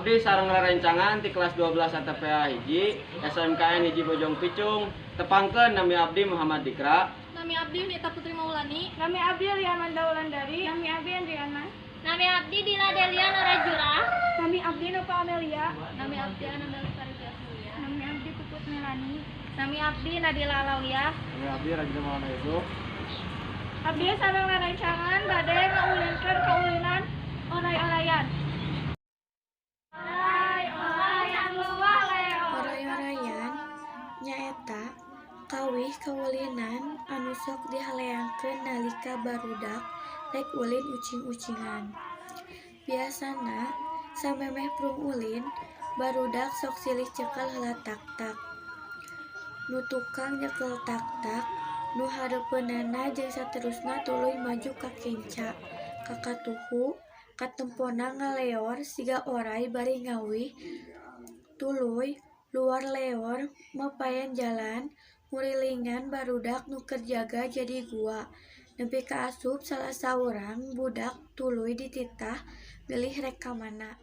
abdi sareng rerencangan di kelas 12 ATPA hiji SMKN hiji Bojong Picung tepangkeun nami abdi Muhammad Dikra. Nami abdi Nita Putri Maulani. Nami abdi Liamanda Wulandari. Nami abdi Andriana. Nami abdi Dila Delia Norajura. Nami abdi Nova Amelia. Nami abdi Ananda Lestari Jasmulia. Nami abdi Puput Melani. Nami abdi Nadila Alawiyah. Nami abdi Rajina Maulana Yusuf. Abdi sareng rerencangan bade ngaulinkeun kaulinan oray-orayan. Oray-orayan luwah leo. Oray-orayan nyaeta kawih kaulinan anu sok dihaleangkeun nalika barudak rek ulin ucing-ucingan. Biasana samemeh prung ulin barudak sok silih cekel heula tak-tak. Nu tukang nyekel tak-tak nu hareupeunana jeung saterusna tuluy maju ka kenca, ka katuhu, katempona ngaleor siga oray bari ngawih, tuluy luar leor mepayan jalan ngurilingan barudak nu keur jaga jadi gua. Nepi ka asup salah saurang budak tuluy dititah milih rek ka mana.